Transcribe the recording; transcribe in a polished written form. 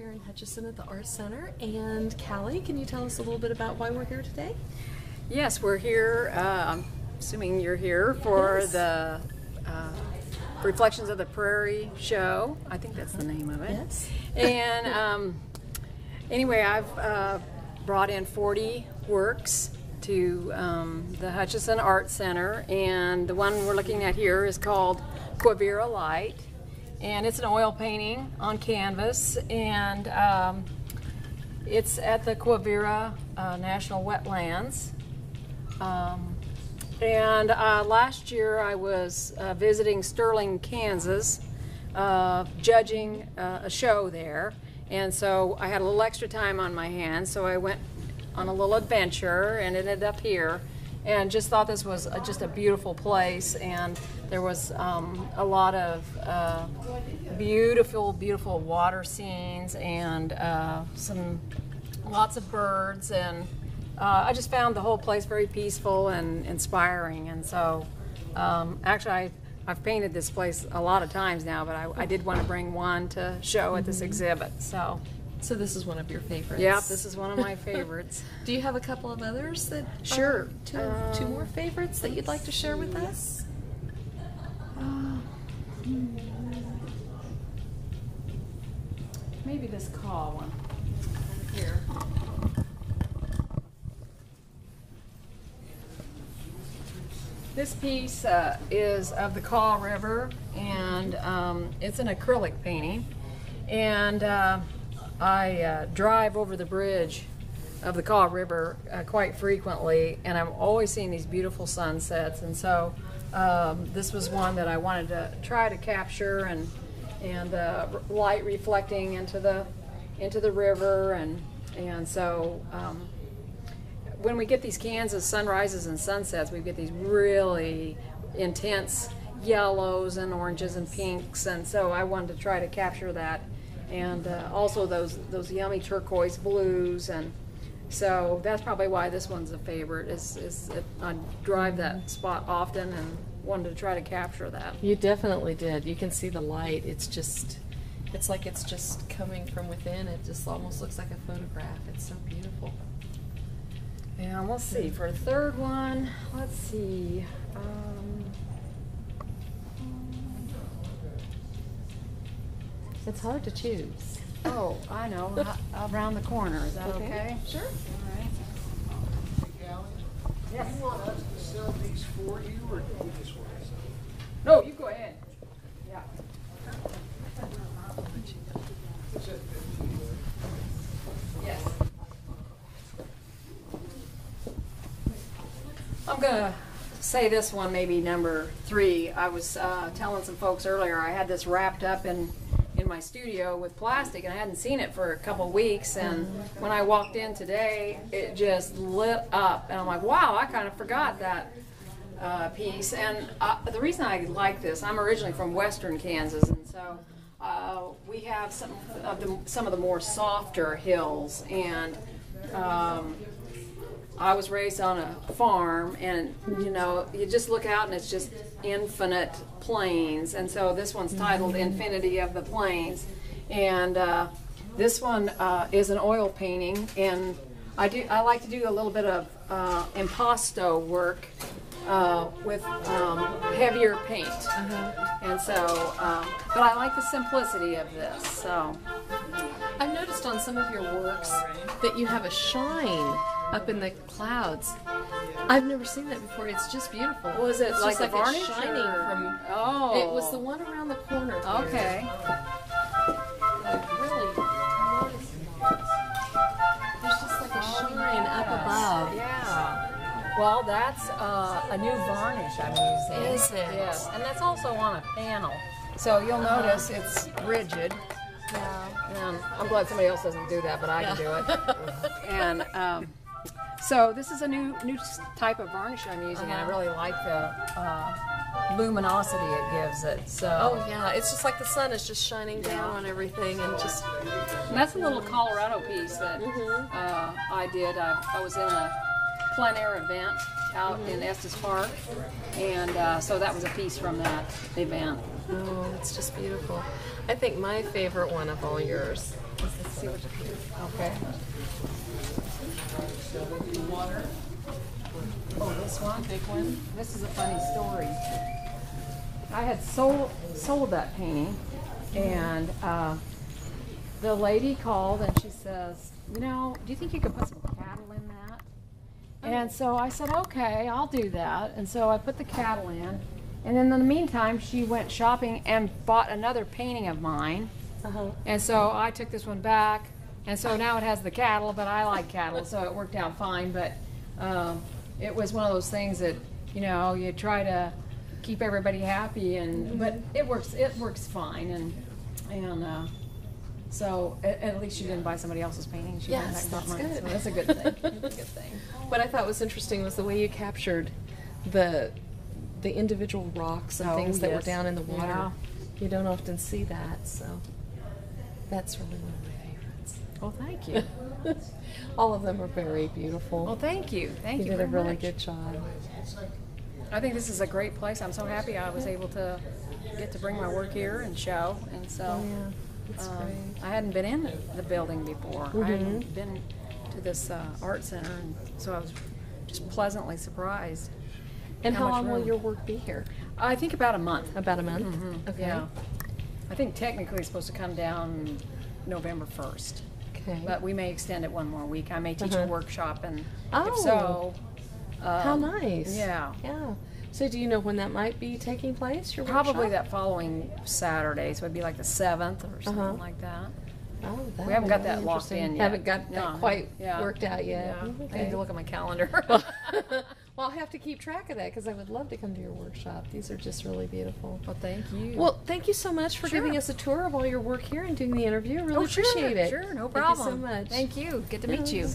here in Hutchinson at the Art Center. And Callie, can you tell us a little bit about why we're here today? Yes, we're here, assuming you're here for the Reflections of the Prairie show. I think that's the name of it. Yes. And anyway, I've brought in 40 works to the Hutchinson Art Center, and the one we're looking at here is called Quivira Light, and it's an oil painting on canvas, and it's at the Quivira National Wetlands. Last year I was visiting Sterling, Kansas, judging a show there, and so I had a little extra time on my hands, so I went on a little adventure and ended up here, and just thought this was just a beautiful place, and there was a lot of beautiful water scenes, and lots of birds, and I just found the whole place very peaceful and inspiring. And so actually I've painted this place a lot of times now, but I did want to bring one to show at this exhibit. So this is one of your favorites? Yeah, this is one of my favorites. Do you have a couple of others that Sure. Two more favorites that you'd like to share with us? Maybe this call one over here. This piece is of the Kaw River, and it's an acrylic painting, and I drive over the bridge of the Kaw River quite frequently, and I'm always seeing these beautiful sunsets, and so this was one that I wanted to try to capture, and light reflecting into the river, and so when we get these Kansas sunrises and sunsets, we get these really intense yellows and oranges and pinks, and so I wanted to try to capture that, and also those yummy turquoise blues, and so that's probably why this one's a favorite. I drive that spot often and wanted to try to capture that. You definitely did. You can see the light. It's like it's just coming from within. It just almost looks like a photograph. It's so beautiful. Yeah, we'll see. For a third one, let's see. It's hard to choose. Oh, I know. Around the corner. Is that okay? Sure. All right. Yes. Do you want us to sell these for you, or do you just want to sell them? No, you go ahead. Yeah. Yes. I'm gonna say this one maybe number 3. I was telling some folks earlier I had this wrapped up in my studio with plastic, and I hadn't seen it for a couple of weeks, and when I walked in today it just lit up, and I'm like, wow, I kind of forgot that piece. And the reason I like this, I'm originally from western Kansas, and so we have some of the more softer hills, and I was raised on a farm, and you know, you just look out and it's just infinite plains, and so this one's titled Infinity of the Plains, and this one is an oil painting, and I like to do a little bit of impasto work with heavier paint, and so but I like the simplicity of this. So I've noticed on some of your works that you have a shine up in the clouds. I've never seen that before. It's just beautiful. Was it it's like just a varnish it's shining or? from? Oh, It was the one around the corner. okay. Really noticed that. There's just like a shine up above. Yeah. Well, that's a new varnish I'm using. Is it? Yes, and that's also on a panel. So you'll notice it's rigid. Yeah. And I'm glad somebody else doesn't do that, but I can do it. And so this is a new type of varnish I'm using, and I really like the luminosity it gives it. So. Oh yeah, it's just like the sun is just shining down on everything, and just. And that's a little Colorado piece that I did. I was in a plein air event out in Estes Park, and so that was a piece from that event. Oh, it's just beautiful. I think my favorite one of all yours is this one. Okay. Oh, this one? Big one? This is a funny story. I had sold that painting, and the lady called and she says, you know, do you think you could put some cattle in that? And so I said, okay, I'll do that. And so I put the cattle in. And then in the meantime, she went shopping and bought another painting of mine. And so I took this one back. And so now it has the cattle, but I like cattle, so it worked out fine. But it was one of those things that, you know, you try to keep everybody happy, and but it works fine. And so at least you didn't buy somebody else's painting. She went Yes, back and bought that's mine, good. so that's a good thing. That's a good thing. What I thought was interesting was the way you captured the individual rocks and Oh, things that were yes. down in the water. Yeah. You don't often see that, so that's really one of my favorites. Well, thank you. All of them are very beautiful. Well, thank you. Thank you did a very really much. good job. I think this is a great place. I'm so happy I was able to get to bring my work here and show. And so Yeah, it's great. I hadn't been in the building before. I hadn't been to this art center, and so I was just pleasantly surprised. And how much long will room. your work be here? I think about a month. About a month? Okay. Yeah. I think technically it's supposed to come down November 1st. Okay. But we may extend it one more week. I may teach a workshop, and Oh. if so, How nice. yeah. Yeah. So do you know when that might be taking place, your Probably workshop? that following Saturday, so it'd be like the 7th or something like that. Oh, that We haven't would got be that locked interesting. in yet. Haven't got that No. quite Yeah. worked out yet. Yeah. I Okay. need to look at my calendar. Well, I'll have to keep track of that because I would love to come to your workshop. These are just really beautiful. Well, thank you. Well, thank you so much for Sure. giving us a tour of all your work here and doing the interview. Really sure, appreciate it. Sure, no Thank problem. you so much. Thank you. Good to meet you.